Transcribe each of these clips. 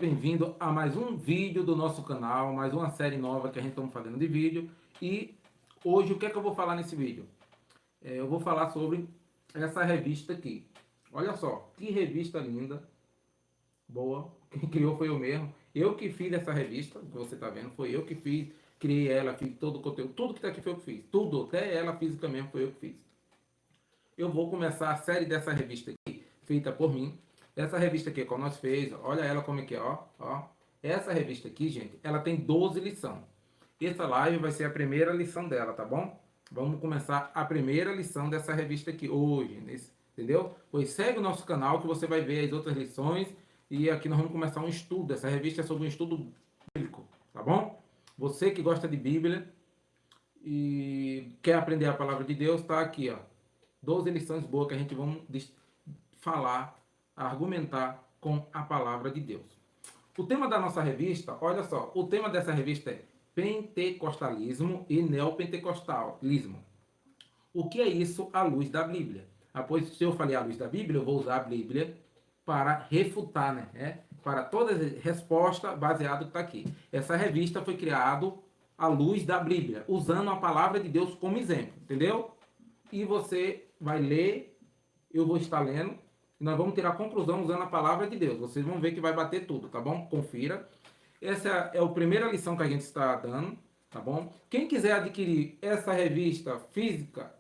Bem-vindo a mais um vídeo do nosso canal, mais uma série nova que a gente está fazendo de vídeo. E hoje o que é que eu vou falar nesse vídeo? Eu vou falar sobre essa revista aqui. Olha só, que revista linda, boa. Quem criou foi eu mesmo. Eu que fiz essa revista, que você está vendo, foi eu que fiz, criei ela, fiz todo o conteúdo, tudo que está aqui foi eu que fiz. Tudo, até ela física mesmo foi eu que fiz. Eu vou começar a série dessa revista aqui, feita por mim. Essa revista aqui que nós fez, olha ela como é que é, ó. Essa revista aqui, gente, ela tem 12 lições. Essa live vai ser a primeira lição dela, tá bom? Vamos começar a primeira lição dessa revista aqui hoje, entendeu? Pois segue o nosso canal que você vai ver as outras lições e aqui nós vamos começar um estudo. Essa revista é sobre um estudo bíblico, tá bom? Você que gosta de Bíblia e quer aprender a palavra de Deus, tá aqui, ó. 12 lições boas que a gente vai falar, argumentar com a palavra de Deus. O tema da nossa revista, olha só, o tema dessa revista é Pentecostalismo e Neopentecostalismo. O que é isso à luz da Bíblia? Pois se eu falei à luz da Bíblia, eu vou usar a Bíblia para refutar, né? Para todas as respostas baseadas no que está aqui. Essa revista foi criada à luz da Bíblia, usando a palavra de Deus como exemplo, entendeu? E você vai ler, eu vou estar lendo, e nós vamos tirar a conclusão usando a palavra de Deus. Vocês vão ver que vai bater tudo, tá bom? Confira. Essa é a primeira lição que a gente está dando, tá bom? Quem quiser adquirir essa revista física,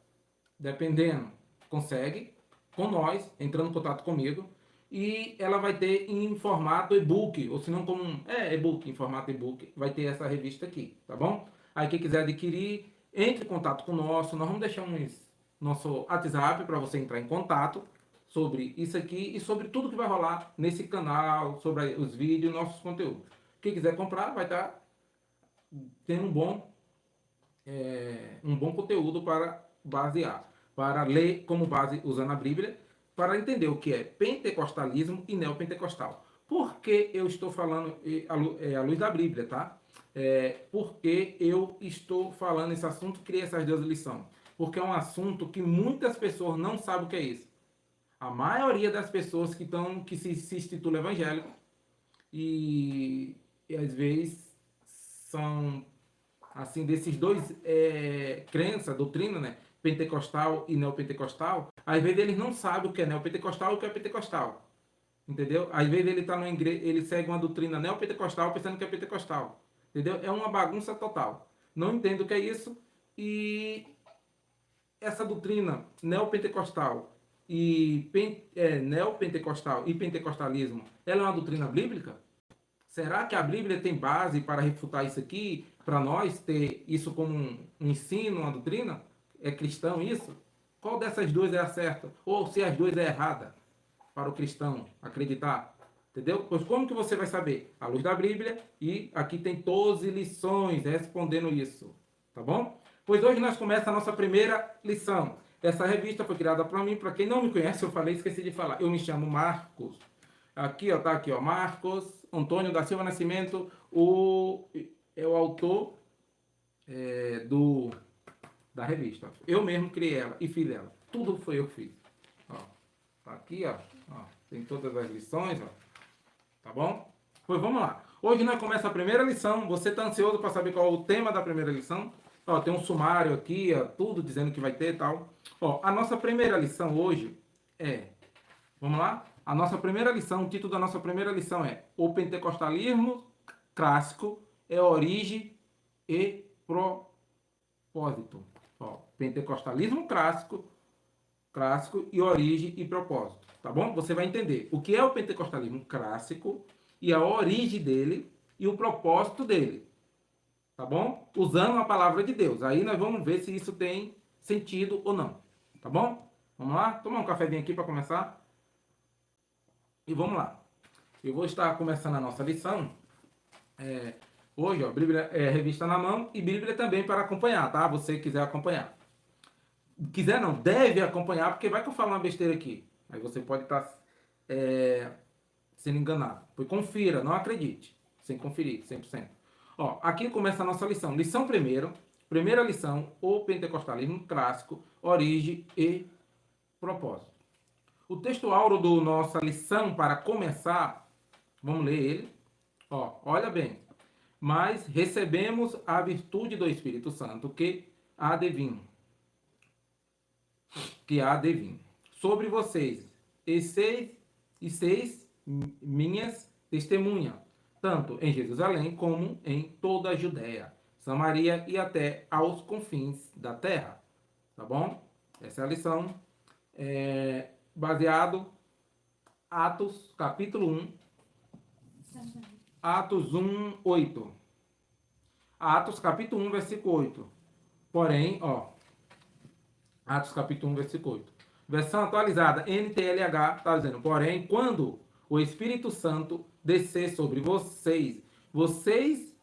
dependendo, consegue, com nós, entrando em contato comigo, e ela vai ter em formato e-book, ou se não como e-book, em formato e-book, vai ter essa revista aqui, tá bom? Aí quem quiser adquirir, entre em contato com nós vamos deixar nosso WhatsApp para você entrar em contato sobre isso aqui e sobre tudo que vai rolar nesse canal, sobre os vídeos, nossos conteúdos. Quem quiser comprar vai estar tendo um bom conteúdo para basear, para ler como base usando a Bíblia, para entender o que é pentecostalismo e neopentecostal. Por que eu estou falando à luz da Bíblia, tá? Porque eu estou falando esse assunto, criei essas duas lições. Porque é um assunto que muitas pessoas não sabem o que é isso. A maioria das pessoas que se institui evangélico e às vezes são assim desses dois crença, doutrina, né? Pentecostal e neopentecostal, às vezes eles não sabem o que é neopentecostal e o que é pentecostal. Entendeu? Às vezes ele tá na igreja, ele segue uma doutrina neopentecostal pensando que é pentecostal. Entendeu? É uma bagunça total. Não entendo o que é isso e essa doutrina neopentecostal neopentecostal e pentecostalismo, ela é uma doutrina bíblica? Será que a Bíblia tem base para refutar isso aqui, para nós ter isso como um ensino, uma doutrina? É cristão isso? Qual dessas duas é a certa? Ou se as duas é errada para o cristão acreditar? Entendeu? Pois como que você vai saber? À luz da Bíblia, e aqui tem 12 lições respondendo isso. Tá bom? Pois hoje nós começamos a nossa primeira lição. Essa revista foi criada para mim, para quem não me conhece, eu falei, esqueci de falar. Eu me chamo Marcos. Aqui, ó, tá aqui, ó, Marcos Antônio da Silva Nascimento, é o autor da revista. Eu mesmo criei ela e fiz ela. Tudo foi eu que fiz. Ó, tá aqui, ó, tem todas as lições, ó. Tá bom? Pois vamos lá. Hoje nós começamos a primeira lição. Você está ansioso para saber qual é o tema da primeira lição? Ó, tem um sumário aqui, ó, tudo dizendo que vai ter e tal. Ó, a nossa primeira lição hoje é... Vamos lá? A nossa primeira lição, o título da nossa primeira lição é O Pentecostalismo Clássico é Origem e Propósito. Ó, Pentecostalismo clássico e origem e propósito. Tá bom? Você vai entender o que é o pentecostalismo clássico e a origem dele e o propósito dele. Tá bom? Usando a palavra de Deus. Aí nós vamos ver se isso tem sentido ou não. Tá bom? Vamos lá? Tomar um cafezinho aqui para começar. E vamos lá. Eu vou estar começando a nossa lição. Hoje, ó, Bíblia revista na mão e Bíblia também para acompanhar, tá? Você quiser acompanhar. Quiser não, deve acompanhar, porque vai que eu falo uma besteira aqui. Aí você pode estar sendo enganado. Pois confira, não acredite. Sem conferir, 100%. Ó, aqui começa a nossa lição. Lição primeira lição, o pentecostalismo clássico, origem e propósito. O texto áureo da nossa lição, para começar, vamos ler ele. Ó, olha bem. Mas recebemos a virtude do Espírito Santo que há de vir sobre vocês, e seis minhas testemunhas, tanto em Jerusalém como em toda a Judéia, Samaria e até aos confins da terra. Tá bom? Essa é a lição. Baseado Atos, capítulo 1, Atos 1, 8. Atos, capítulo 1, versículo 8. Porém, ó, Atos capítulo 1, versículo 8. Versão atualizada, NTLH, está dizendo, porém, quando o Espírito Santo descer sobre vocês, vocês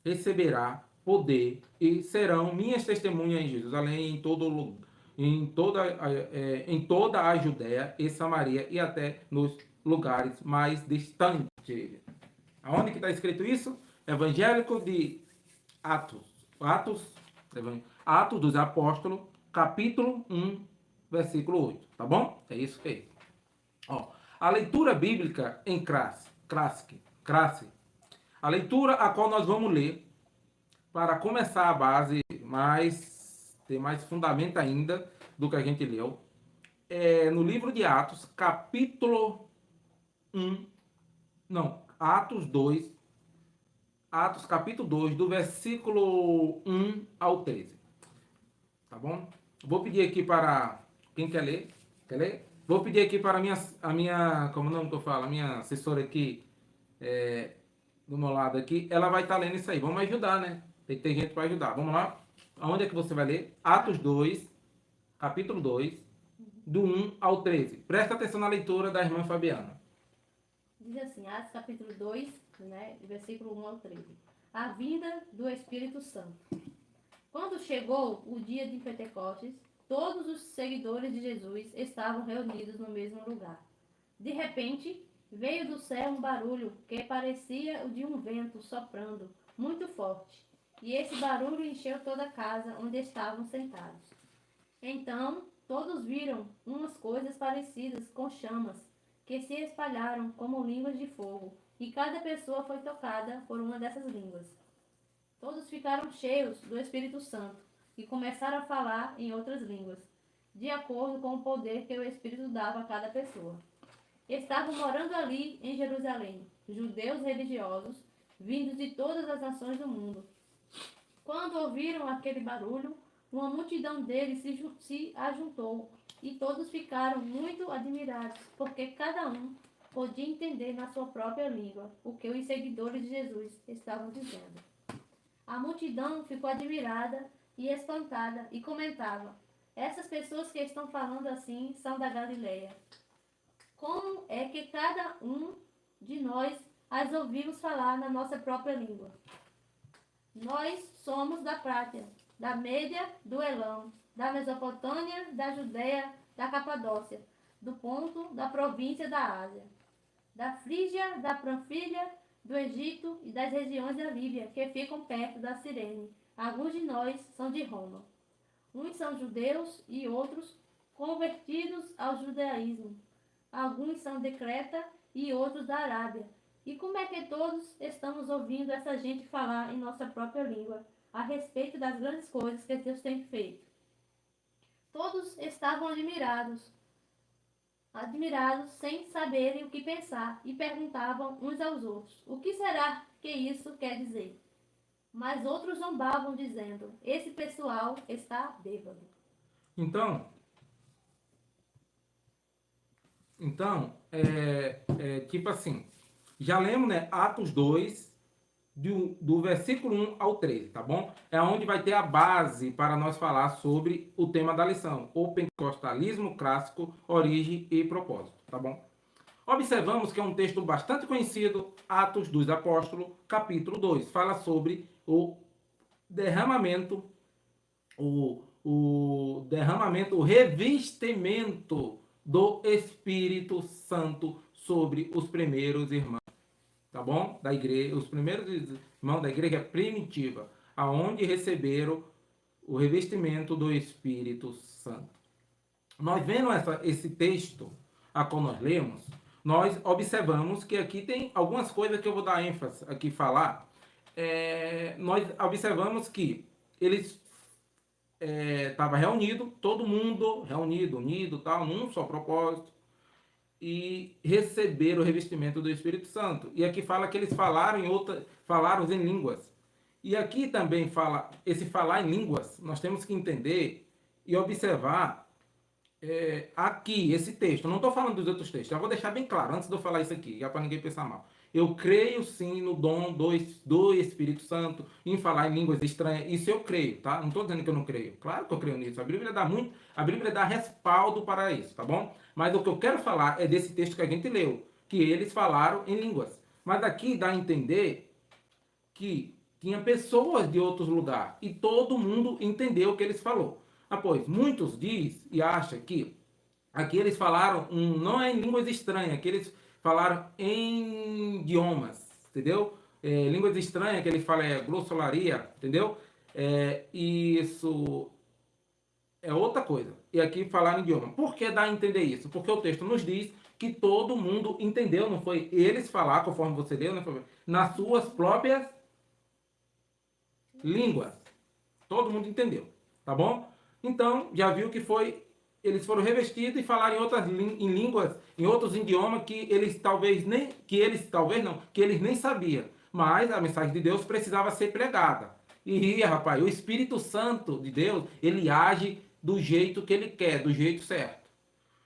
receberá poder e serão minhas testemunhas em Jerusalém, em toda a Judéia e Samaria e até nos lugares mais distantes. Aonde que está escrito isso? Evangélico de Atos dos Apóstolos, capítulo 1, versículo 8. Tá bom? É isso que é. Ó, a leitura bíblica em classe. A leitura a qual nós vamos ler para começar a base, mas ter mais fundamento ainda do que a gente leu, é no livro de Atos, capítulo 1, não, Atos 2, Atos capítulo 2, do versículo 1 ao 13. Tá bom? Vou pedir aqui para quem quer ler. Quer ler? Vou pedir aqui para a minha, como não que eu falo, a minha assessora aqui, do meu lado aqui, ela vai estar lendo isso aí. Vamos ajudar, né? Tem que ter gente para ajudar. Vamos lá? Aonde é que você vai ler? Atos 2, capítulo 2, do 1 ao 13. Presta atenção na leitura da irmã Fabiana. Diz assim, Atos capítulo 2, né, versículo 1 ao 13. A vinda do Espírito Santo. Quando chegou o dia de Pentecostes, todos os seguidores de Jesus estavam reunidos no mesmo lugar. De repente, veio do céu um barulho que parecia o de um vento soprando, muito forte. E esse barulho encheu toda a casa onde estavam sentados. Então, todos viram umas coisas parecidas com chamas, que se espalharam como línguas de fogo, e cada pessoa foi tocada por uma dessas línguas. Todos ficaram cheios do Espírito Santo e começaram a falar em outras línguas, de acordo com o poder que o Espírito dava a cada pessoa. Estavam morando ali em Jerusalém, judeus religiosos, vindos de todas as nações do mundo. Quando ouviram aquele barulho, uma multidão deles se ajuntou, e todos ficaram muito admirados, porque cada um podia entender na sua própria língua o que os seguidores de Jesus estavam dizendo. A multidão ficou admirada e espantada e comentava: essas pessoas que estão falando assim são da Galileia. Como é que cada um de nós as ouvimos falar na nossa própria língua? Nós somos da Pátria, da Média, do Elão, da Mesopotâmia, da Judéia, da Capadócia, do Ponto, da província da Ásia, da Frígia, da Panfilha, do Egito e das regiões da Líbia, que ficam perto da Cirene. Alguns de nós são de Roma. Uns são judeus e outros convertidos ao judaísmo. Alguns são de Creta e outros da Arábia. E como é que todos estamos ouvindo essa gente falar em nossa própria língua a respeito das grandes coisas que Deus tem feito? Todos estavam admirados sem saberem o que pensar, e perguntavam uns aos outros: o que será que isso quer dizer? Mas outros zombavam, dizendo: esse pessoal está bêbado. Então, tipo assim, já lemos, né, Atos 2, do versículo 1 ao 13, tá bom? É onde vai ter a base para nós falar sobre o tema da lição, o pentecostalismo clássico, origem e propósito, tá bom? Observamos que é um texto bastante conhecido, Atos dos Apóstolos, capítulo 2, fala sobre o derramamento, o revestimento do Espírito Santo sobre os primeiros irmãos, tá bom? Da igreja, os primeiros irmãos da igreja primitiva, aonde receberam o revestimento do Espírito Santo. Nós vendo esse texto a qual nós lemos, nós observamos que aqui tem algumas coisas que eu vou dar ênfase aqui falar. Nós observamos que eles estavam reunidos, todo mundo reunido, unido, tal, num só propósito, e receberam o revestimento do Espírito Santo. E aqui fala que eles falaram em línguas. E aqui também fala, esse falar em línguas, nós temos que entender e observar aqui, esse texto. Eu não estou falando dos outros textos, eu vou deixar bem claro, antes de eu falar isso aqui, já para ninguém pensar mal. Eu creio sim no dom do Espírito Santo, em falar em línguas estranhas. Isso eu creio, tá? Não estou dizendo que eu não creio. Claro que eu creio nisso. A Bíblia dá respaldo para isso, tá bom? Mas o que eu quero falar é desse texto que a gente leu, que eles falaram em línguas. Mas aqui dá a entender que tinha pessoas de outros lugares e todo mundo entendeu o que eles falou. Pois muitos diz e acham que aqui eles falaram não é em línguas estranhas, que eles falaram em idiomas, entendeu? Línguas estranhas que eles falam glossolalia, entendeu? Isso é outra coisa. E aqui falaram em idioma. Por que dá a entender isso? Porque o texto nos diz que todo mundo entendeu, não foi eles falar, conforme você leu, né? Nas suas próprias línguas. Todo mundo entendeu, tá bom? Então, já viu que eles foram revestidos e falaram em línguas, em outros idiomas que eles talvez nem sabiam. Mas a mensagem de Deus precisava ser pregada. E, rapaz, o Espírito Santo de Deus, ele age do jeito que ele quer, do jeito certo.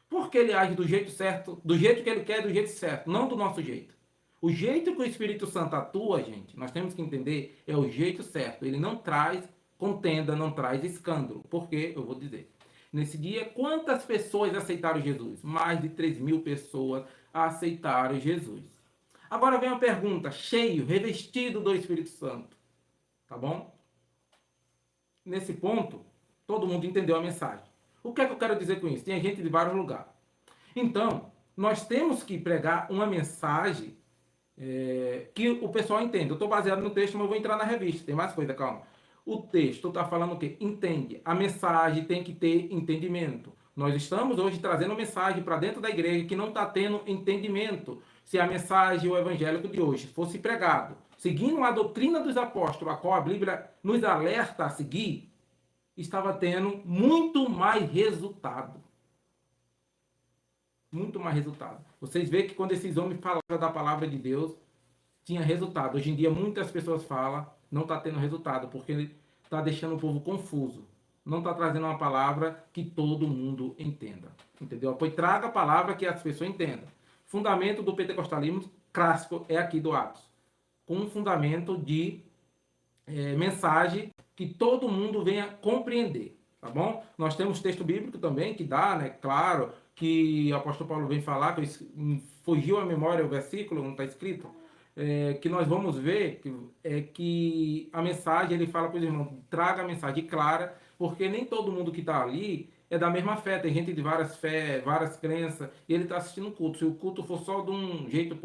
Por que ele age do jeito certo, do jeito que ele quer, do jeito certo, não do nosso jeito? O jeito que o Espírito Santo atua, gente, nós temos que entender, é o jeito certo. Ele não traz contenda, não traz escândalo. Por quê? Eu vou dizer. Nesse dia, quantas pessoas aceitaram Jesus? Mais de 3.000 pessoas aceitaram Jesus. Agora vem uma pergunta, cheio, revestido do Espírito Santo. Tá bom? Nesse ponto, todo mundo entendeu a mensagem. O que é que eu quero dizer com isso? Tem gente de vários lugares. Então, nós temos que pregar uma mensagem que o pessoal entenda. Eu estou baseado no texto, mas eu vou entrar na revista. Tem mais coisa, calma. O texto está falando o quê? Entende. A mensagem tem que ter entendimento. Nós estamos hoje trazendo mensagem para dentro da igreja que não está tendo entendimento. Se a mensagem, o evangélico de hoje, fosse pregado, seguindo a doutrina dos apóstolos, a qual a Bíblia nos alerta a seguir, estava tendo muito mais resultado. Muito mais resultado. Vocês veem que quando esses homens falavam da palavra de Deus, tinha resultado. Hoje em dia, muitas pessoas falam, não está tendo resultado, porque ele está deixando o povo confuso. Não está trazendo uma palavra que todo mundo entenda. Entendeu? Pois traga a palavra que as pessoas entendam. Fundamento do pentecostalismo clássico é aqui do Atos. Com um fundamento de mensagem que todo mundo venha compreender. Tá bom? Nós temos texto bíblico também que dá, né? Claro, que o apóstolo Paulo vem falar, que fugiu à memória o versículo, não está escrito, que nós vamos ver que a mensagem, ele fala para os irmãos, traga a mensagem clara, porque nem todo mundo que está ali é da mesma fé, tem gente de várias fé, várias crenças, e ele está assistindo o culto. Se o culto for só de um jeito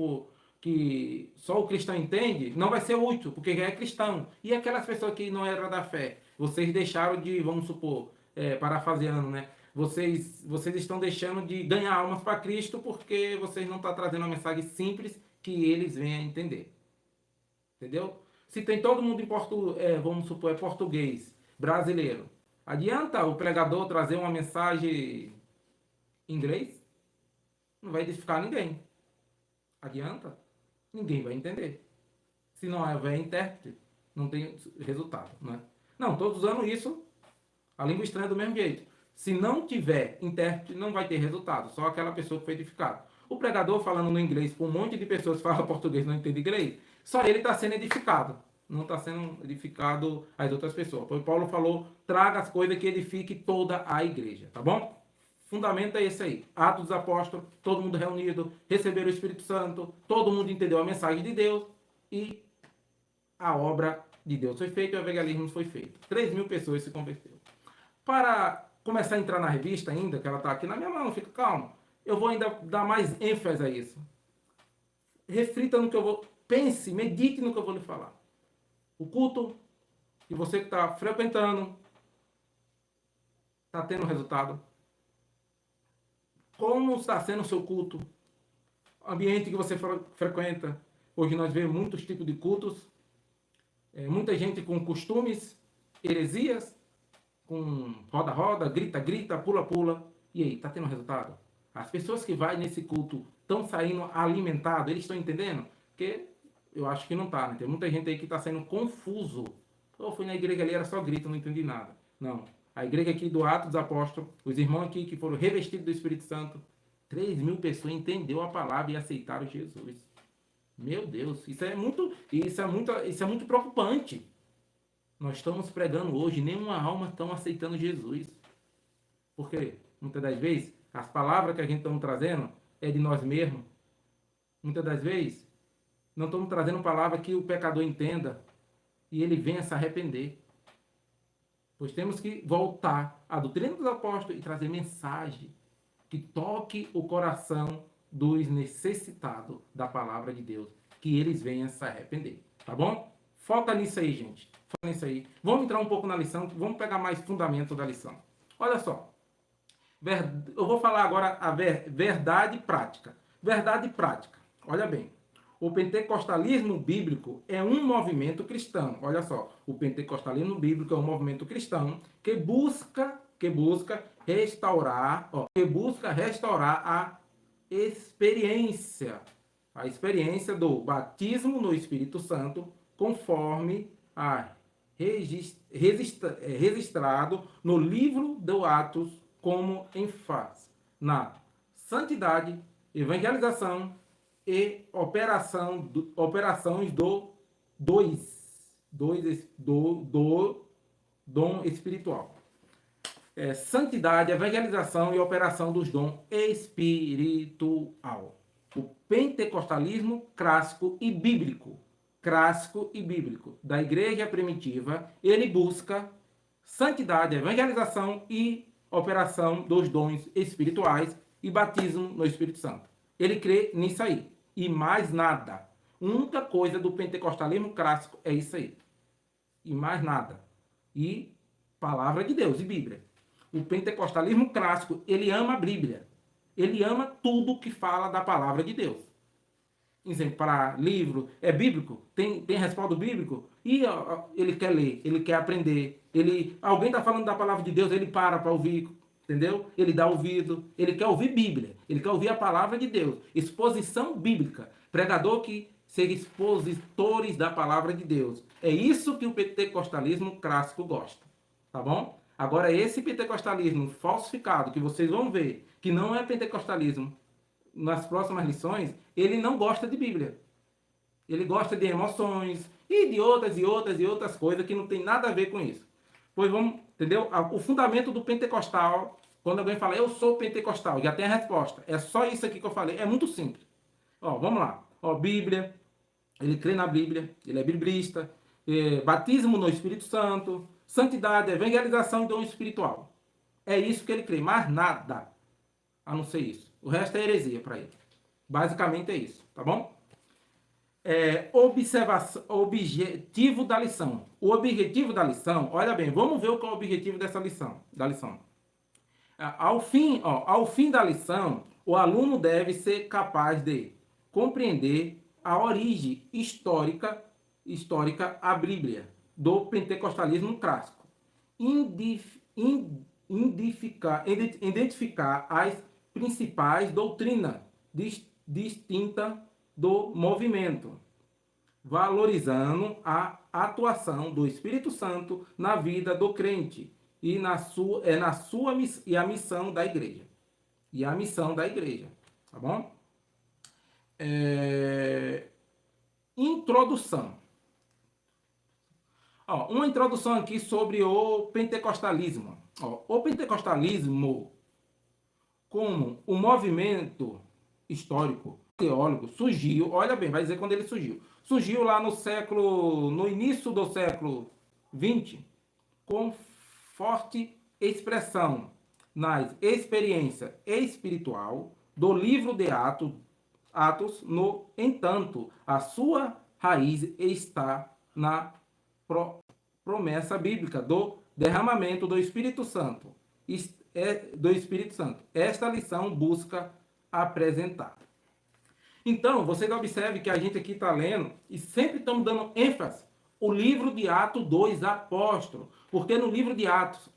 que só o cristão entende, não vai ser útil, porque já é cristão. E aquelas pessoas que não eram da fé, vocês deixaram de, vamos supor, parafraseando, né? Vocês estão deixando de ganhar almas para Cristo porque vocês não estão trazendo uma mensagem simples que eles venham a entender. Entendeu? Se tem todo mundo vamos supor, português, brasileiro, adianta o pregador trazer uma mensagem em inglês? Não vai edificar ninguém. Adianta? Ninguém vai entender. Se não houver intérprete, não tem resultado. Né? Não, estou usando isso, a língua estranha do mesmo jeito. Se não tiver intérprete, não vai ter resultado. Só aquela pessoa que foi edificada. O pregador falando no inglês, com um monte de pessoas que falam português e não entendem inglês, só ele está sendo edificado. Não está sendo edificado as outras pessoas. Pois Paulo falou, traga as coisas que edifique toda a igreja. Tá bom? Fundamento é esse aí. Atos dos Apóstolos, todo mundo reunido, receberam o Espírito Santo, todo mundo entendeu a mensagem de Deus e a obra de Deus foi feita e o evangelismo foi feito. 3.000 pessoas se converteram. Para começar a entrar na revista ainda, que ela está aqui na minha mão, fica calmo. Eu vou ainda dar mais ênfase a isso. Reflita no que eu vou... Pense, medite no que eu vou lhe falar. O culto que você que está frequentando está tendo resultado. Como está sendo o seu culto? ambiente que você frequenta. Hoje nós vemos muitos tipos de cultos, muita gente com costumes, heresias, com roda-roda, grita-grita, pula-pula. E aí, está tendo resultado? As pessoas que vão nesse culto estão saindo alimentados, eles estão entendendo? Porque eu acho que não está, né? Tem muita gente aí que está saindo confuso. Eu fui na igreja ali, era só grito, não entendi nada. Não. A igreja aqui do Atos dos Apóstolos, os irmãos aqui que foram revestidos do Espírito Santo, 3.000 pessoas entendeu a palavra e aceitaram Jesus. Meu Deus, isso é muito preocupante. Nós estamos pregando hoje, nenhuma alma está aceitando Jesus. Porque muitas das vezes as palavras que a gente está trazendo é de nós mesmos. Muitas das vezes não estamos trazendo palavra que o pecador entenda e ele venha se arrepender. Pois temos que voltar à doutrina dos apóstolos e trazer mensagem que toque o coração dos necessitados da palavra de Deus, que eles venham se arrepender, tá bom? Foca nisso aí, gente. Foca nisso aí. Vamos entrar um pouco na lição, vamos pegar mais fundamento da lição. Olha só. Eu vou falar agora a verdade prática. Verdade prática. Olha bem. O pentecostalismo bíblico é um movimento cristão. Olha só. O pentecostalismo bíblico é um movimento cristão que busca restaurar a experiência do batismo no Espírito Santo, conforme registrado no livro do Atos, como ênfase na santidade, evangelização e operações do dom espiritual. Santidade, evangelização e operação dos dons espiritual. O pentecostalismo clássico e bíblico da igreja primitiva, ele busca santidade, evangelização e operação dos dons espirituais e batismo no Espírito Santo. Ele crê nisso aí. E mais nada. A única coisa do pentecostalismo clássico é isso aí. E mais nada. E palavra de Deus e Bíblia. O pentecostalismo clássico, ele ama a Bíblia. Ele ama tudo que fala da palavra de Deus. Exemplo, para livro, é bíblico? Tem respaldo bíblico? E ele quer ler, ele quer aprender. Alguém está falando da palavra de Deus, ele para ouvir, entendeu? Ele dá ouvido, ele quer ouvir Bíblia, ele quer ouvir a palavra de Deus. Exposição bíblica. Pregador que seja expositores da palavra de Deus. É isso que o pentecostalismo clássico gosta. Tá bom? Agora, esse pentecostalismo falsificado, que vocês vão ver, que não é pentecostalismo, nas próximas lições, ele não gosta de Bíblia. Ele gosta de emoções e de outras coisas que não tem nada a ver com isso. Pois vamos, entendeu? O fundamento do pentecostal, quando alguém fala, eu sou pentecostal, já tem a resposta. É só isso aqui que eu falei. É muito simples. Vamos lá. Bíblia, ele crê na Bíblia, ele é biblista, batismo no Espírito Santo, santidade, evangelização e dom espiritual. É isso que ele crê, mais nada a não ser isso. O resto é heresia para ele. Basicamente é isso, tá bom? Objetivo da lição. O objetivo da lição, olha bem, vamos ver qual é o objetivo dessa lição. Ao fim da lição, o aluno deve ser capaz de compreender a origem histórica à Bíblia, do pentecostalismo clássico. Identificar as principais doutrinas distintas do movimento, valorizando a atuação do Espírito Santo na vida do crente e a missão da igreja. Tá bom? Introdução. Uma introdução aqui sobre o pentecostalismo. O pentecostalismo, como um movimento histórico, teólogo, surgiu, olha bem, vai dizer quando ele surgiu. Surgiu lá no início do século XX, com forte expressão nas experiências espiritual do livro de Atos. No entanto, a sua raiz está na promessa bíblica do derramamento do Espírito Santo. Esta lição busca apresentar. Então, vocês observem que a gente aqui está lendo e sempre estamos dando ênfase o livro de Atos 2 Apóstolos. Porque no livro de Atos,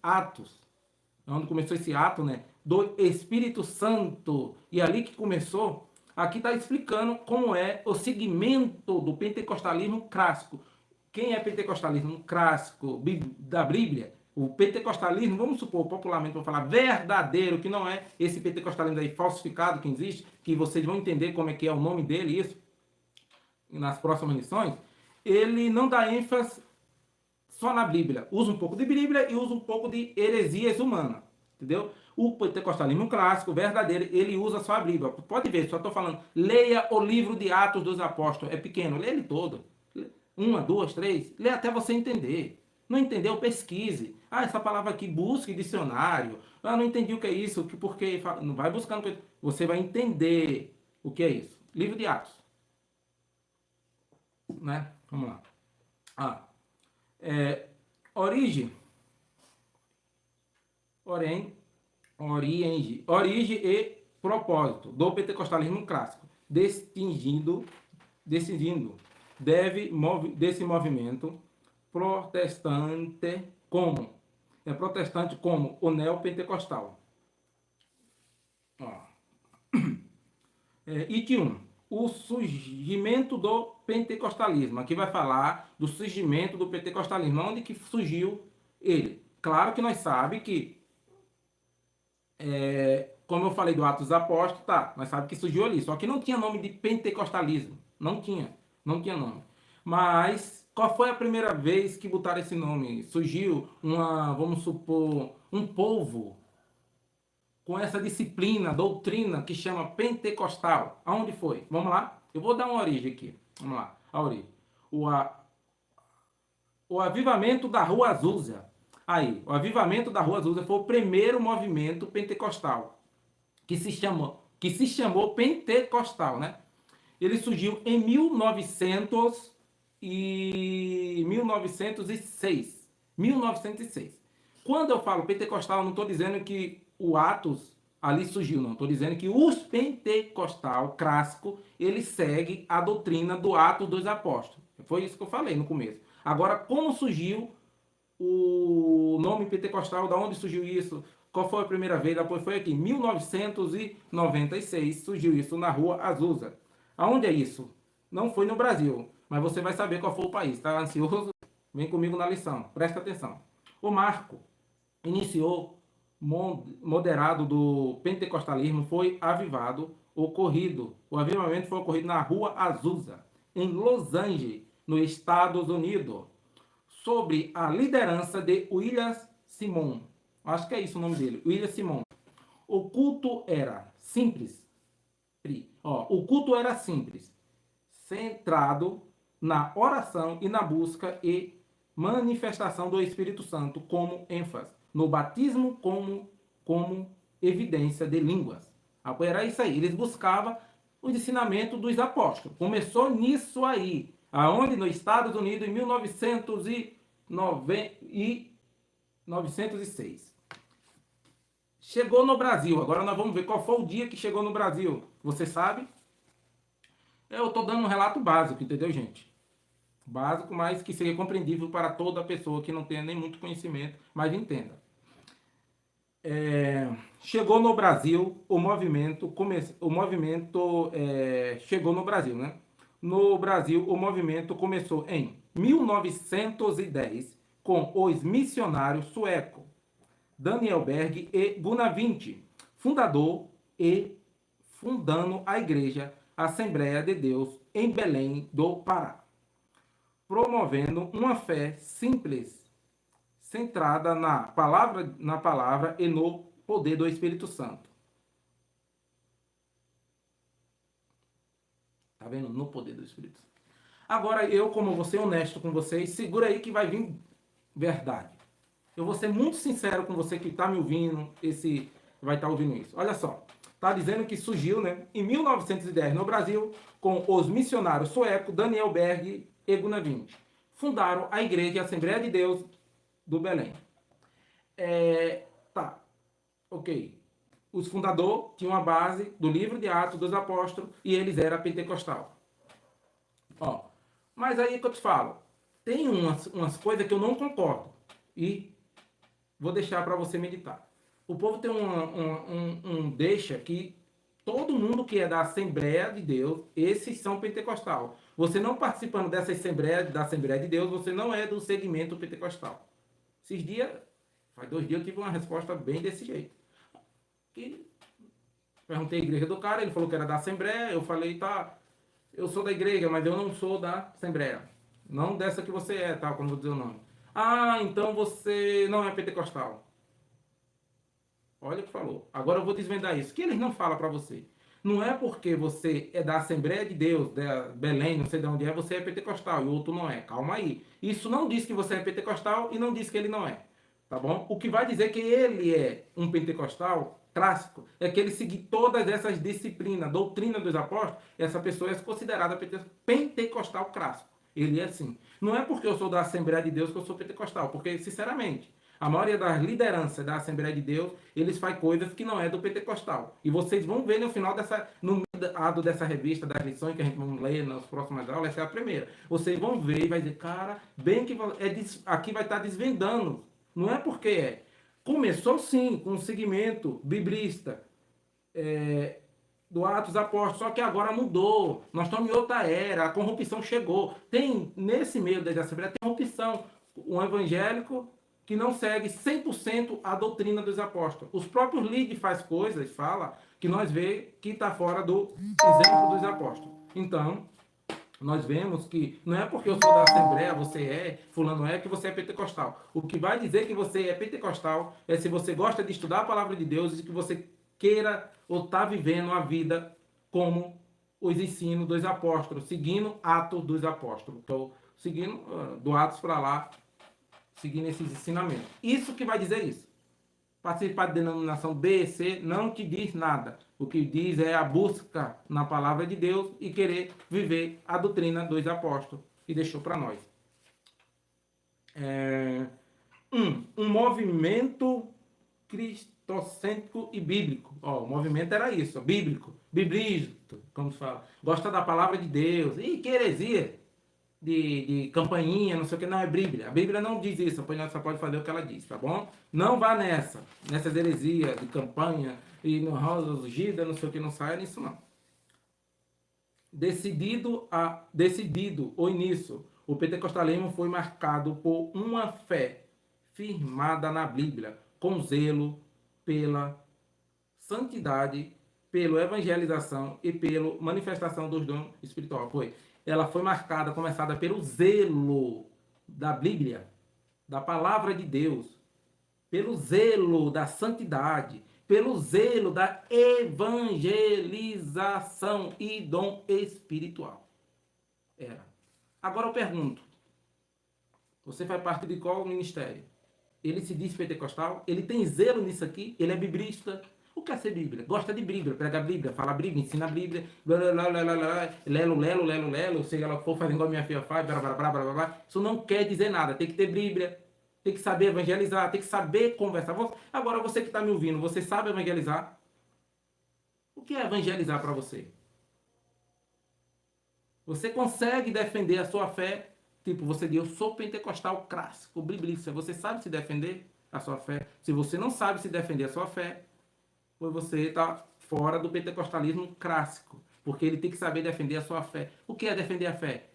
onde começou esse ato, né, do Espírito Santo, e ali que começou, aqui está explicando como é o segmento do pentecostalismo clássico. Quem é pentecostalismo clássico da Bíblia? O pentecostalismo, vamos supor, popularmente vamos falar verdadeiro, que não é esse pentecostalismo aí falsificado que existe, que vocês vão entender como é que é o nome dele, isso, nas próximas lições, ele não dá ênfase só na Bíblia. Usa um pouco de Bíblia e usa um pouco de heresias humanas. Entendeu? O pentecostalismo clássico, verdadeiro, ele usa só a Bíblia. Pode ver, só estou falando. Leia o livro de Atos dos Apóstolos. É pequeno, lê ele todo. Uma, duas, três. Lê até você entender. Não entendeu? Pesquise. Ah, essa palavra aqui, busque dicionário. Ah, não entendi o que é isso. Porque não vai buscando. Você vai entender o que é isso. Livro de Atos. Né? Vamos lá. Origem e propósito do pentecostalismo clássico, distinguindo desse movimento protestante como o neopentecostal. Item 1. O surgimento do pentecostalismo. Aqui vai falar do surgimento do pentecostalismo. Onde que surgiu ele? Claro que nós sabemos que, como eu falei do Atos dos Apóstolos, tá, nós sabemos que surgiu ali. Só que não tinha nome de pentecostalismo. Não tinha nome. Mas qual foi a primeira vez que botaram esse nome? Surgiu vamos supor, um povo com essa disciplina, doutrina que chama pentecostal. Aonde foi? Vamos lá? Eu vou dar uma origem aqui. Vamos lá. A origem. O avivamento da Rua Azusa. Aí, o avivamento da Rua Azusa foi o primeiro movimento pentecostal que se chamou pentecostal, né? Ele surgiu em 1906. 1906. Quando eu falo pentecostal, eu não estou dizendo que o Atos ali surgiu, não. Estou dizendo que os pentecostal clássico, ele segue a doutrina do Atos dos Apóstolos. Foi isso que eu falei no começo. Agora, como surgiu o nome pentecostal, da onde surgiu isso? Qual foi a primeira vez? Depois foi aqui, em 1996, surgiu isso na Rua Azusa. Aonde é isso? Não foi no Brasil, mas você vai saber qual foi o país. Está ansioso? Vem comigo na lição, presta atenção. O marco iniciou moderado do pentecostalismo foi o avivamento foi ocorrido na Rua Azusa, em Los Angeles, nos Estados Unidos, sobre a liderança de William Simon. Acho que é isso o nome dele, William Simon. O culto era simples. O culto era simples, centrado na oração e na busca e manifestação do Espírito Santo como ênfase, no batismo como evidência de línguas. Era isso aí, eles buscavam o ensinamento dos apóstolos. Começou nisso aí, aonde nos Estados Unidos em 1906. Chegou no Brasil. Agora nós vamos ver qual foi o dia que chegou no Brasil. Você sabe? Eu estou dando um relato básico, entendeu, gente? Básico, mas que seria compreendível para toda pessoa que não tenha nem muito conhecimento, mas entenda. Chegou no Brasil, o movimento chegou no Brasil, né? No Brasil, o movimento começou em 1910 com os missionários suecos Daniel Berg e Gunnar Vinci, fundando a Igreja Assembleia de Deus em Belém do Pará, promovendo uma fé simples, centrada na palavra e no poder do Espírito Santo. Tá vendo? No poder do Espírito Santo. Agora, eu, como vou ser honesto com vocês, segura aí que vai vir verdade. Eu vou ser muito sincero com você que está me ouvindo, vai estar ouvindo isso. Olha só, está dizendo que surgiu, né, em 1910 no Brasil com os missionários suecos Daniel Berg e Gunnar Vinci. Fundaram a Igreja Assembleia de Deus do Belém. Ok. os fundadores tinham uma base do livro de Atos dos Apóstolos e eles eram pentecostal. Ó, mas aí que eu te falo, tem umas coisas que eu não concordo e vou deixar para você meditar. O povo tem deixa que todo mundo que é da Assembleia de Deus, esses são pentecostal. Você não participando dessa da Assembleia de Deus, você não é do segmento pentecostal. Esses dias, faz 2 dias, eu tive uma resposta bem desse jeito. E perguntei a igreja do cara, ele falou que era da Assembleia, eu falei, tá, eu sou da igreja, mas eu não sou da Assembleia. Não dessa que você é, tá, quando vou dizer o nome. Ah, então você não é pentecostal. Olha o que falou. Agora eu vou desvendar isso. Que eles não falam para você. Não é porque você é da Assembleia de Deus, da Belém, não sei de onde é, você é pentecostal e o outro não é. Calma aí. Isso não diz que você é pentecostal e não diz que ele não é. Tá bom? O que vai dizer que ele é um pentecostal clássico é que ele seguir todas essas disciplinas, doutrina dos apóstolos, essa pessoa é considerada pentecostal clássico. Ele é assim. Não é porque eu sou da Assembleia de Deus que eu sou pentecostal, porque, sinceramente, a maioria das lideranças da Assembleia de Deus, eles fazem coisas que não é do pentecostal. E vocês vão ver no final no meio dessa revista, das lições que a gente vai ler nas próximas aulas, essa é a primeira. Vocês vão ver e vai dizer, cara, bem que aqui vai estar desvendando. Não é porque é. Começou sim com um segmento biblista do Atos Apóstolos, só que agora mudou. Nós estamos em outra era, a corrupção chegou. Tem, nesse meio da Assembleia, tem corrupção. Um evangélico que não segue 100% a doutrina dos apóstolos. Os próprios líderes faz coisas, fala, que nós vê que está fora do exemplo dos apóstolos. Então, nós vemos que não é porque eu sou da Assembleia, você é, fulano é, que você é pentecostal. O que vai dizer que você é pentecostal é se você gosta de estudar a palavra de Deus e que você queira ou está vivendo a vida como os ensinos dos apóstolos, seguindo Atos dos Apóstolos. Estou seguindo do Atos para lá, seguindo esses ensinamentos. Isso que vai dizer isso. Participar de denominação B, C, não te diz nada. O que diz é a busca na palavra de Deus e querer viver a doutrina dos apóstolos. E deixou para nós. Um movimento cristocêntrico e bíblico. Ó, o movimento era isso, ó, bíblico, biblista, como se fala. Gosta da palavra de Deus. Ih, que heresia! De campainha, não sei o que, não, é Bíblia. A Bíblia não diz isso, a Panhota só pode fazer o que ela diz, tá bom? Não vá nessas heresias de campanha e no rosa gida, não sei o que, não saia nisso não. Decidido o início, o pentecostalismo foi marcado por uma fé firmada na Bíblia, com zelo pela santidade, pela evangelização e pela manifestação dos dons espirituais. Ela foi marcada, começada pelo zelo da Bíblia, da palavra de Deus, pelo zelo da santidade, pelo zelo da evangelização e dom espiritual. Era. Agora eu pergunto, você faz parte de qual ministério? Ele se diz pentecostal? Ele tem zelo nisso aqui? Ele é biblista? O que é ser Bíblia? Gosta de Bíblia, prega a Bíblia, fala a Bíblia, ensina a Bíblia, lelo, seja lá o que for, fazendo igual minha filha faz, blá, blá, blá, blá, blá. Isso não quer dizer nada, tem que ter Bíblia, tem que saber evangelizar, tem que saber conversar. Agora você que está me ouvindo, você sabe evangelizar? O que é evangelizar para você? Você consegue defender a sua fé? Tipo, você diz, eu sou pentecostal clássico, biblista. Você sabe se defender a sua fé? Se você não sabe se defender a sua fé, pois você está fora do pentecostalismo clássico. Porque ele tem que saber defender a sua fé. O que é defender a fé?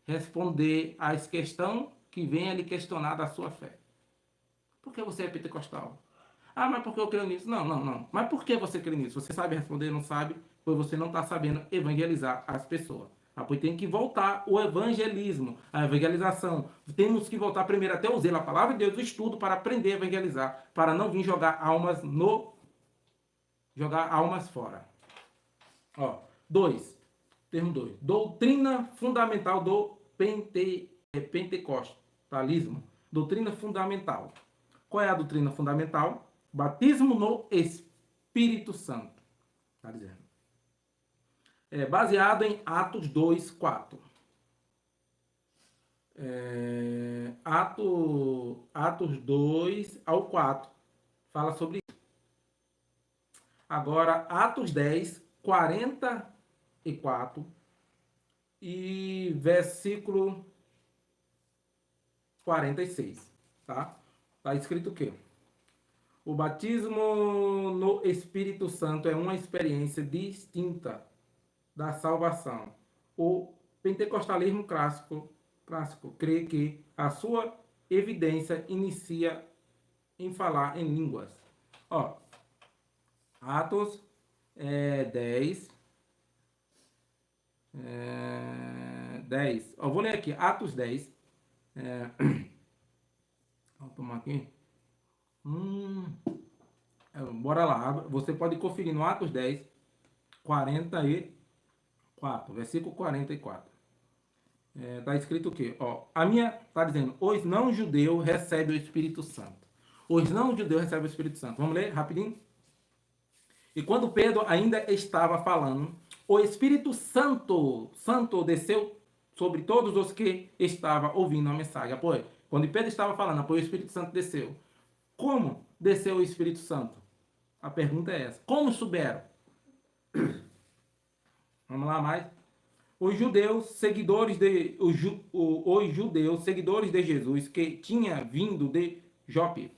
Responder às questões que vêm lhe questionar da sua fé. Por que você é pentecostal? Ah, mas porque eu creio nisso? Não. Mas por que você crê nisso? Você sabe responder, não sabe? Pois você não está sabendo evangelizar as pessoas. Pois tem que voltar o evangelismo, a evangelização. Temos que voltar primeiro até o zelo, a palavra de Deus, o estudo para aprender a evangelizar, para não vir jogar almas fora. Ó, termo 2. Doutrina fundamental do pentecostalismo. Doutrina fundamental. Qual é a doutrina fundamental? Batismo no Espírito Santo. Está dizendo. Baseado em Atos 2, 4. Atos 2 ao 4. Fala sobre isso. Agora, Atos 10, 44 e versículo 46, tá? Tá escrito o quê? O batismo no Espírito Santo é uma experiência distinta da salvação. O pentecostalismo clássico crê que a sua evidência inicia em falar em línguas. Ó, Atos 10, 10. Eu vou ler aqui, Atos 10. Vamos tomar aqui. Bora lá. Você pode conferir no Atos 10, 44, versículo 44. Tá escrito o quê? Ó, tá dizendo, os não-judeus recebem o Espírito Santo. Os não-judeus recebem o Espírito Santo. Vamos ler rapidinho? E quando Pedro ainda estava falando, o Espírito Santo desceu sobre todos os que estavam ouvindo a mensagem. Apoio. Quando Pedro estava falando, apoio, o Espírito Santo desceu. Como desceu o Espírito Santo? A pergunta é essa. Como souberam? Vamos lá mais. Os judeus, seguidores de Jesus, que tinha vindo de Jope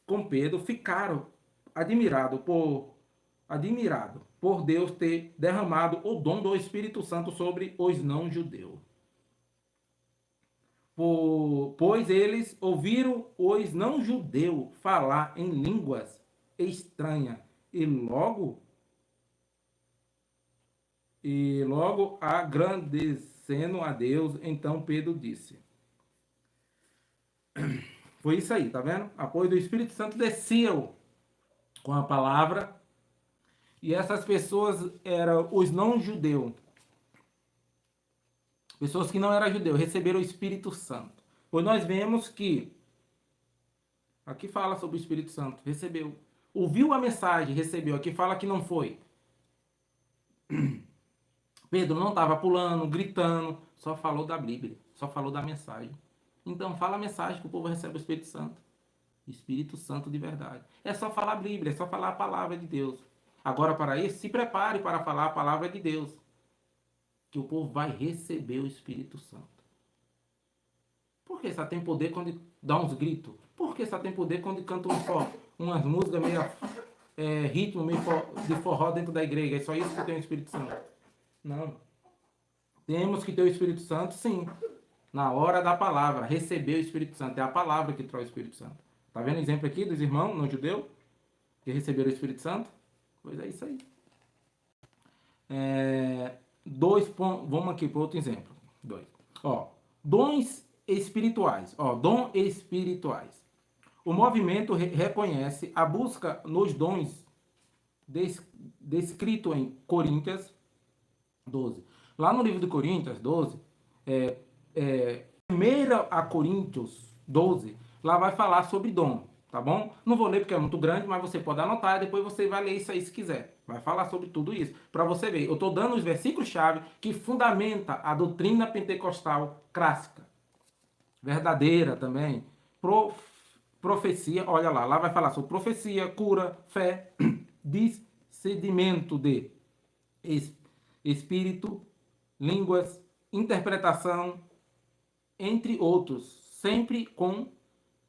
com Pedro, ficaram admirados por Deus ter derramado o dom do Espírito Santo sobre os não-judeus. Pois eles ouviram os não-judeus falar em línguas estranhas e logo agradecendo a Deus, então Pedro disse. Foi isso aí, tá vendo? Apoio do Espírito Santo desceu com a palavra. E essas pessoas eram os não-judeus. Pessoas que não eram judeus, receberam o Espírito Santo. Pois nós vemos que, aqui fala sobre o Espírito Santo, recebeu. Ouviu a mensagem, recebeu. Aqui fala que não foi. Pedro não estava pulando, gritando, só falou da Bíblia, só falou da mensagem. Então fala a mensagem que o povo recebe o Espírito Santo. Espírito Santo de verdade. É só falar a Bíblia, é só falar a palavra de Deus. Agora, para isso, se prepare para falar a palavra de Deus. Que o povo vai receber o Espírito Santo. Por que só tem poder quando dá uns gritos? Por que só tem poder quando canta umas músicas meio ritmo meio de forró dentro da igreja? É só isso que tem o Espírito Santo? Não. Temos que ter o Espírito Santo, sim. Na hora da palavra, receber o Espírito Santo. É a palavra que traz o Espírito Santo. Tá vendo o exemplo aqui dos irmãos não judeus que receberam o Espírito Santo? Pois é isso aí. Vamos aqui para outro exemplo. Dons espirituais. Dom espirituais. O movimento reconhece a busca nos dons descrito em Coríntios 12. Lá no livro de Coríntios 12, 1 a Coríntios 12, lá vai falar sobre dom, tá bom? Não vou ler porque é muito grande, mas você pode anotar e depois você vai ler isso aí se quiser. Vai falar sobre tudo isso, para você ver. Eu estou dando os versículos-chave que fundamenta a doutrina pentecostal clássica. Verdadeira também. Profecia, olha lá vai falar sobre profecia, cura, fé, discernimento de espírito, línguas, interpretação, entre outros, sempre com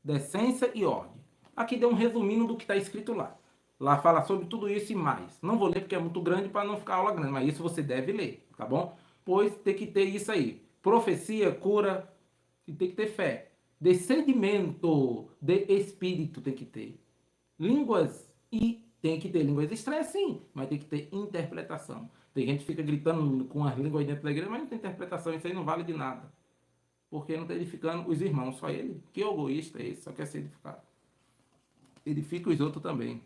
decência e ordem. Aqui deu um resuminho do que está escrito lá. Lá fala sobre tudo isso e mais. Não vou ler porque é muito grande para não ficar aula grande, mas isso você deve ler, tá bom? Pois tem que ter isso aí. Profecia, cura, e tem que ter fé. Discernimento de espírito tem que ter. Línguas, e tem que ter línguas estranhas sim, mas tem que ter interpretação. Tem gente que fica gritando com as línguas dentro da igreja, mas não tem interpretação, isso aí não vale de nada. Porque não está edificando os irmãos, só ele. Que egoísta é esse, só quer ser edificado. Edifica os outros também.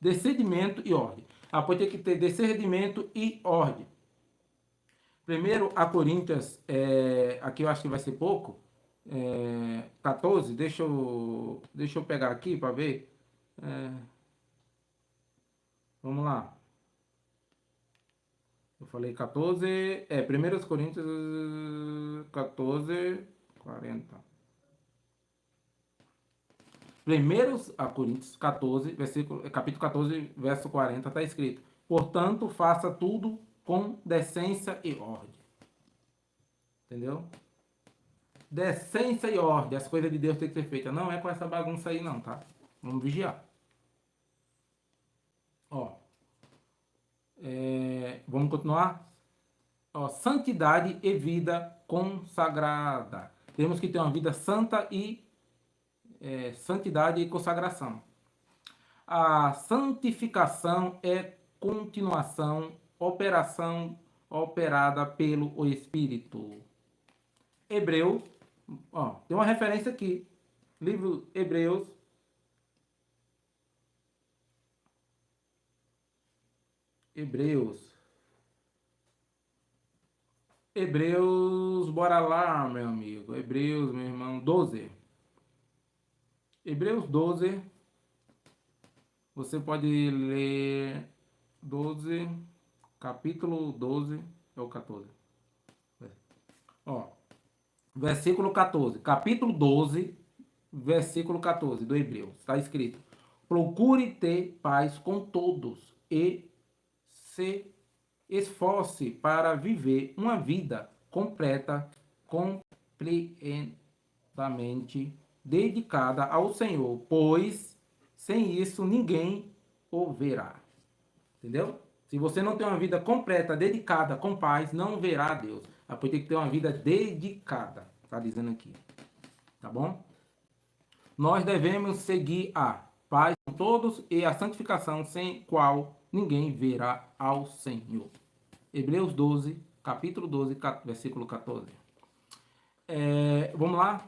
Discernimento e ordem. Pois tem que ter discernimento e ordem. Primeiro a Coríntios, aqui eu acho que vai ser pouco, 14, deixa eu pegar aqui para ver. Vamos lá. Eu falei 14, 1 Coríntios 14, 40. 1 a Coríntios 14, capítulo 14, verso 40, está escrito: portanto, faça tudo com decência e ordem. Entendeu? Decência e ordem. As coisas de Deus têm que ser feitas. Não é com essa bagunça aí, não, tá? Vamos vigiar. Ó. Vamos continuar? Ó, santidade e vida consagrada. Temos que ter uma vida santa e santidade e consagração. A santificação é continuação, operação operada pelo Espírito. Hebreus, ó, tem uma referência aqui. Livro Hebreus. Hebreus, bora lá, meu amigo. Hebreus, meu irmão, 12. Hebreus 12. Você pode ler 12, capítulo 12, é o 14. Ó, versículo 14. Capítulo 12, versículo 14 do Hebreus. Está escrito: procure ter paz com todos e se esforce para viver uma vida completa, completamente dedicada ao Senhor, pois sem isso ninguém o verá. Entendeu? Se você não tem uma vida completa, dedicada, com paz, não verá a Deus. Depois tem que ter uma vida dedicada. Está dizendo aqui. Tá bom? Nós devemos seguir a paz com todos e a santificação, sem qual ninguém verá ao Senhor. Hebreus 12, capítulo 12, versículo 14. Vamos lá.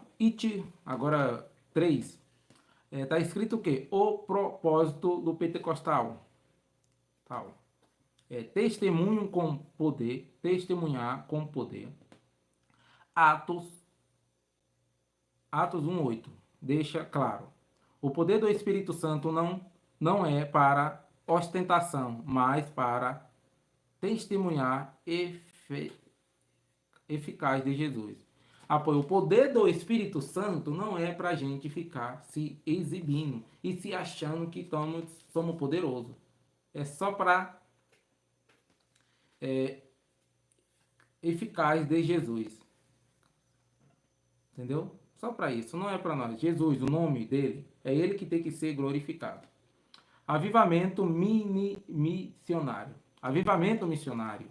Agora 3. Está escrito o quê? O propósito do pentecostal. Tal. Testemunho com poder. Testemunhar com poder. Atos 1:8 deixa claro. O poder do Espírito Santo não é para ostentação, mas para testemunhar eficaz de Jesus. O poder do Espírito Santo não é para a gente ficar se exibindo e se achando que somos poderosos. É só para eficaz de Jesus. Entendeu? Só para isso, não é para nós. Jesus, o nome dele, é ele que tem que ser glorificado. Avivamento missionário. Avivamento missionário.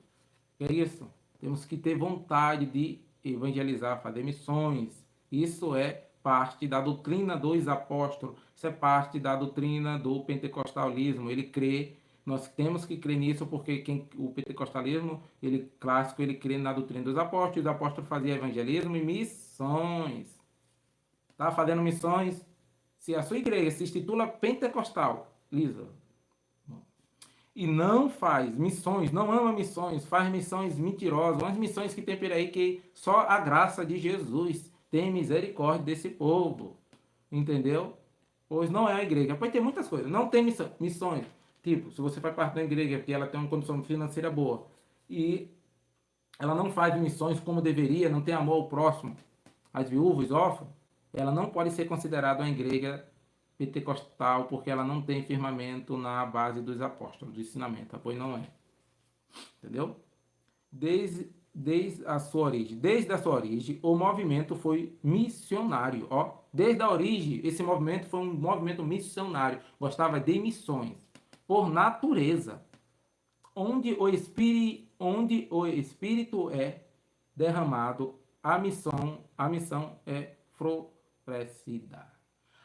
É isso. Temos que ter vontade de evangelizar, fazer missões. Isso é parte da doutrina dos apóstolos. Isso é parte da doutrina do pentecostalismo. Ele crê, nós temos que crer nisso, porque o pentecostalismo, clássico, ele crê na doutrina dos apóstolos. Os apóstolos faziam evangelismo e missões. Tá fazendo missões? Se a sua igreja se intitula pentecostal, Lisa, e não faz missões, não ama missões, faz missões mentirosas, umas missões que tem por aí que só a graça de Jesus tem misericórdia desse povo, entendeu? Pois não é a igreja. Pode ter muitas coisas, não tem missões, tipo, se você faz parte da igreja que ela tem uma condição financeira boa e ela não faz missões como deveria, não tem amor ao próximo, às viúvas, órfãos, ela não pode ser considerada uma igreja pentecostal, porque ela não tem firmamento na base dos apóstolos, do ensinamento, pois não é. Entendeu? Desde a sua origem, o movimento foi missionário. Ó. Desde a origem, esse movimento foi um movimento missionário. Gostava de missões. Por natureza. Onde o Espírito é derramado, a missão é florescida.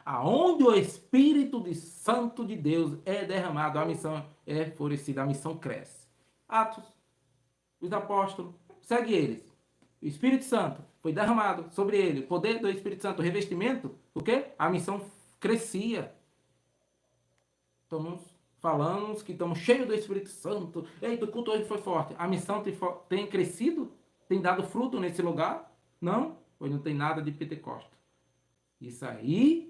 Aonde o Espírito Santo de Deus é derramado, a missão é florescida, a missão cresce. Atos, os apóstolos, segue eles. O Espírito Santo foi derramado sobre ele, o poder do Espírito Santo, o revestimento, o quê? A missão crescia. Estamos falando que estamos cheios do Espírito Santo. Eita, o culto hoje foi forte. A missão tem crescido? Tem dado fruto nesse lugar? Não? Pois não tem nada de Pentecostes. Isso aí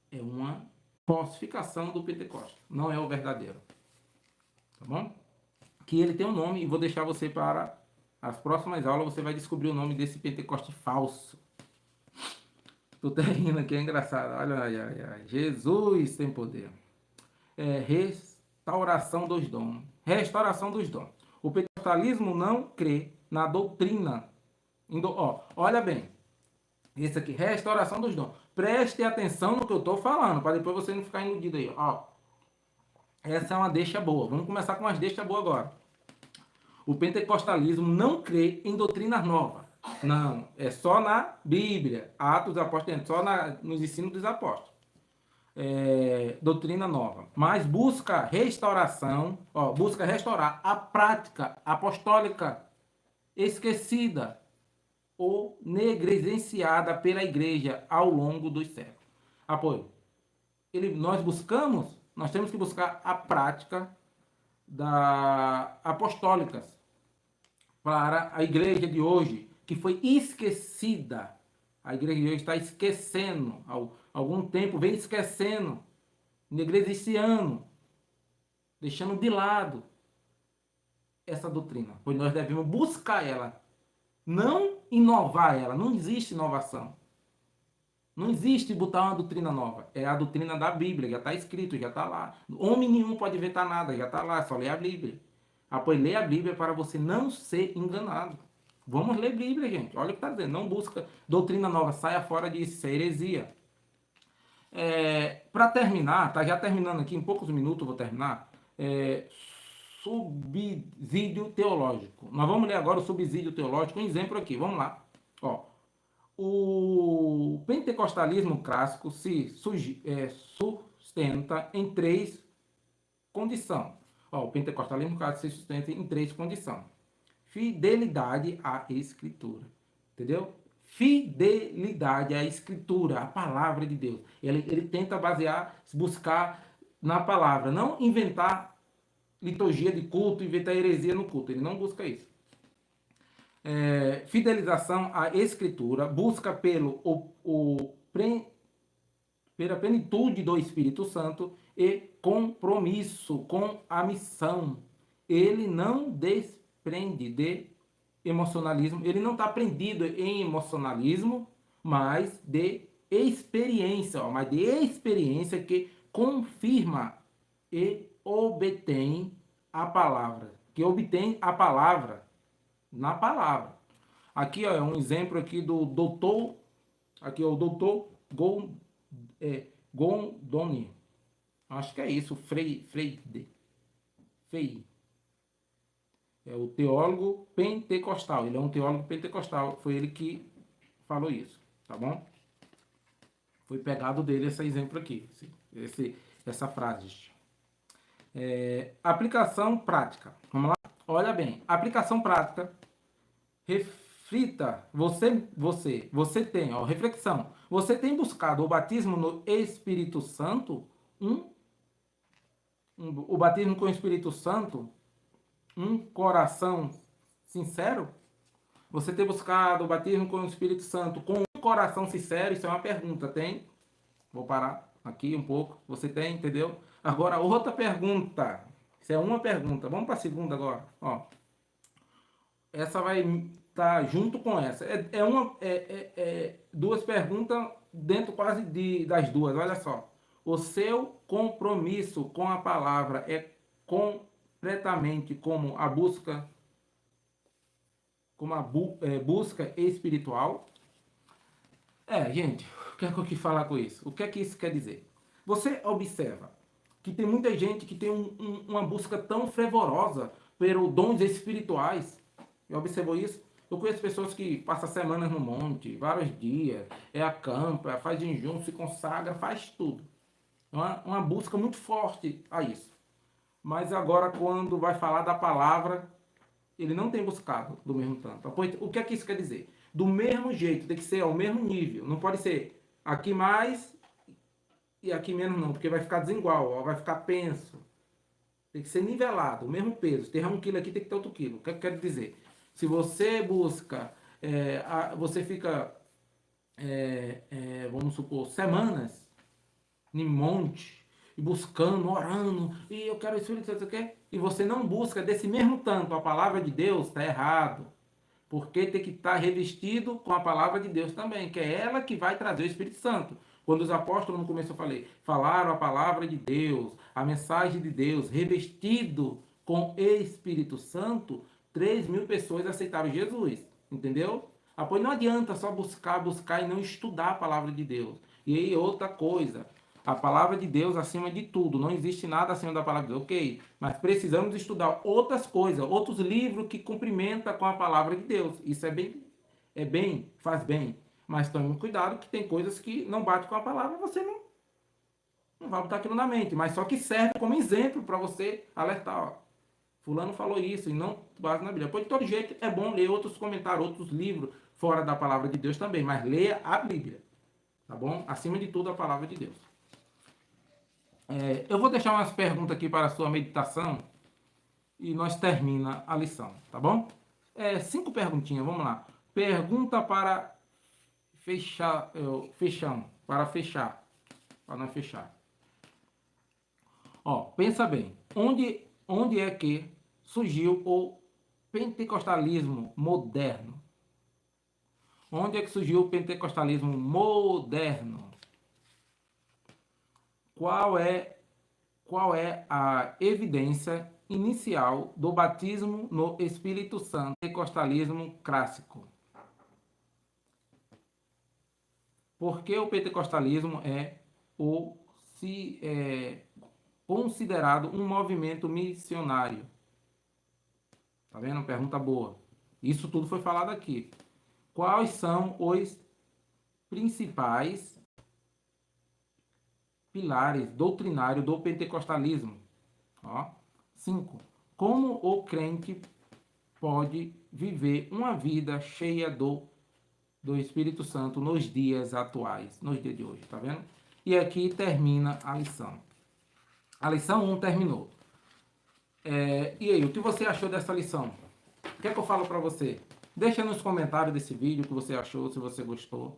é uma falsificação do Pentecostes. Não é o verdadeiro. Tá bom? Que ele tem um nome e vou deixar você para as próximas aulas. Você vai descobrir o nome desse Pentecoste falso. Tu tá rindo aqui, é engraçado. Olha, ai, ai, ai. Jesus tem poder. Restauração dos dons. Restauração dos dons. O pentecostalismo não crê na doutrina. Olha bem. Esse aqui, restauração dos dons. Preste atenção no que eu estou falando, para depois você não ficar iludido aí. Ó, essa é uma deixa boa. Vamos começar com umas deixas boas agora. O pentecostalismo não crê em doutrinas novas. Não, é só na Bíblia. Atos dos Apóstolos, só nos ensinos dos apóstolos. Doutrina nova. Mas busca restauração, busca restaurar a prática apostólica esquecida ou negligenciada pela igreja ao longo dos séculos. Apoio. Nós temos que buscar a prática apostólicas para a igreja de hoje, que foi esquecida. A igreja de hoje está esquecendo, há algum tempo vem esquecendo, negligenciando, deixando de lado essa doutrina, pois nós devemos buscar ela, não inovar ela. Não existe inovação. Não existe botar uma doutrina nova. É a doutrina da Bíblia, já está escrito, já está lá. Homem nenhum pode inventar nada, já está lá, só ler a Bíblia. Pois ler a Bíblia para você não ser enganado. Vamos ler a Bíblia, gente. Olha o que está dizendo. Não busca doutrina nova, saia fora disso, isso é heresia. Para terminar, tá já terminando aqui, em poucos minutos eu vou terminar. Subsídio teológico. Nós vamos ler agora o subsídio teológico, um exemplo aqui, vamos lá. O pentecostalismo clássico se sustenta em três condições. O pentecostalismo clássico se sustenta em três condições. Fidelidade à Escritura. Entendeu? Fidelidade à Escritura, à palavra de Deus. Ele tenta buscar na palavra, não inventar liturgia de culto, inventar heresia no culto. Ele não busca isso. Fidelização à Escritura, busca pela plenitude do Espírito Santo e compromisso com a missão. Ele não desprende de emocionalismo, ele não está prendido em emocionalismo, mas de experiência, que confirma e obtém a palavra, na palavra. Aqui é um exemplo aqui do doutor, o doutor Gondoni, acho que é isso, Freire. É o teólogo pentecostal, ele é um teólogo pentecostal, foi ele que falou isso, tá bom? Foi pegado dele esse exemplo aqui, essa frase. Aplicação prática, vamos lá? Olha bem, aplicação prática, reflita, você tem, reflexão, você tem buscado o batismo no Espírito Santo, o batismo com o Espírito Santo, um coração sincero? Você tem buscado o batismo com o Espírito Santo com um coração sincero? Isso é uma pergunta, tem? Vou parar aqui um pouco, você tem, entendeu? Agora, outra pergunta. Isso é uma pergunta. Vamos para a segunda agora. Essa vai estar junto com essa. Duas perguntas dentro quase das duas. Olha só. O seu compromisso com a palavra é completamente como a busca espiritual? Gente, o que é que eu quis falar com isso? O que é que isso quer dizer? Você observa que tem muita gente que tem uma busca tão fervorosa pelos dons espirituais. Já observou isso? Eu conheço pessoas que passam semanas no monte, vários dias, acampa, faz jejum, se consagra, faz tudo. É uma busca muito forte a isso. Mas agora, quando vai falar da palavra, ele não tem buscado do mesmo tanto. O que é que isso quer dizer? Do mesmo jeito, tem que ser ao mesmo nível. Não pode ser aqui mais e aqui menos não, porque vai ficar desigual, vai ficar penso. Tem que ser nivelado, o mesmo peso. Se tem 1 quilo aqui, tem que ter outro quilo. O que eu quero dizer? Se você busca, você fica, vamos supor, semanas em monte, e buscando, orando, e eu quero o Espírito Santo, e você não busca desse mesmo tanto a palavra de Deus, está errado. Porque tem que estar revestido com a palavra de Deus também, que é ela que vai trazer o Espírito Santo. Quando os apóstolos, no começo eu falei, falaram a palavra de Deus, a mensagem de Deus, revestido com Espírito Santo, 3.000 pessoas aceitaram Jesus, entendeu? Pois não adianta só buscar e não estudar a palavra de Deus. E aí outra coisa, a palavra de Deus acima de tudo, não existe nada acima da palavra de Deus, ok? Mas precisamos estudar outras coisas, outros livros que cumprimentam com a palavra de Deus. Isso faz bem. Mas tome cuidado que tem coisas que não batem com a palavra, você não vai botar aquilo na mente, mas só que serve como exemplo para você alertar, ó. Fulano falou isso e não base na Bíblia. Pois de todo jeito é bom ler outros comentários, outros livros fora da palavra de Deus também, mas leia a Bíblia, tá bom? Acima de tudo a palavra de Deus. Eu vou deixar umas perguntas aqui para a sua meditação e nós termina a lição, tá bom? 5 perguntinhas, vamos lá. Pergunta para fechar, para não fechar. Ó, pensa bem, onde é que surgiu o pentecostalismo moderno? Onde é que surgiu o pentecostalismo moderno? Qual é a evidência inicial do batismo no Espírito Santo, pentecostalismo clássico? Porque o pentecostalismo é considerado um movimento missionário. Tá vendo? Pergunta boa. Isso tudo foi falado aqui. Quais são os principais pilares doutrinários do pentecostalismo? 5. Como o crente pode viver uma vida cheia do Espírito Santo nos dias atuais, nos dias de hoje, tá vendo? E aqui termina a lição. A lição 1 terminou. E aí, o que você achou dessa lição? O que é que eu falo para você? Deixa nos comentários desse vídeo o que você achou, se você gostou.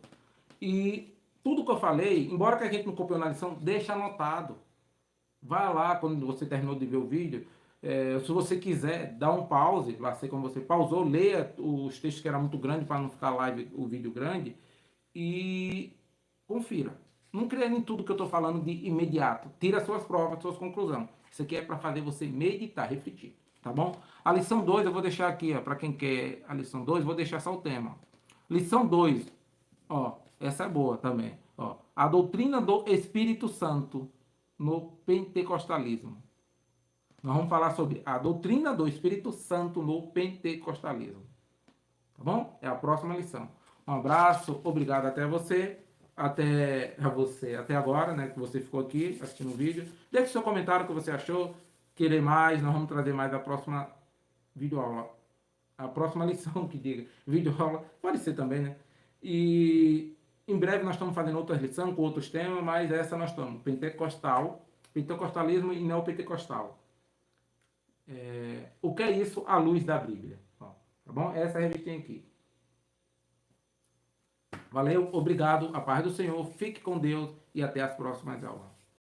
E tudo que eu falei, embora que a gente não copiou na lição, deixa anotado. Vai lá, quando você terminou de ver o vídeo, se você quiser, dá um pause, lá sei como você pausou, leia os textos que eram muito grandes para não ficar live o vídeo grande e confira. Não creia em tudo que eu estou falando de imediato. Tira suas provas, suas conclusões. Isso aqui é para fazer você meditar, refletir, tá bom? A lição 2 eu vou deixar aqui, para quem quer a lição 2, vou deixar só o tema. Lição 2, essa é boa também. A doutrina do Espírito Santo no pentecostalismo. Nós vamos falar sobre a doutrina do Espírito Santo no pentecostalismo. Tá bom? É a próxima lição. Um abraço, obrigado até agora, né, que você ficou aqui assistindo o vídeo. Deixe seu comentário o que você achou. Querer mais, nós vamos trazer mais a próxima videoaula. A próxima lição, que diga. Videoaula, pode ser também, né? E em breve nós estamos fazendo outras lições com outros temas, mas essa nós estamos. Pentecostalismo e neopentecostal. O que é isso à luz da Bíblia? Tá bom? Essa é a revistinha aqui. Valeu, obrigado, a paz do Senhor, fique com Deus e até as próximas aulas.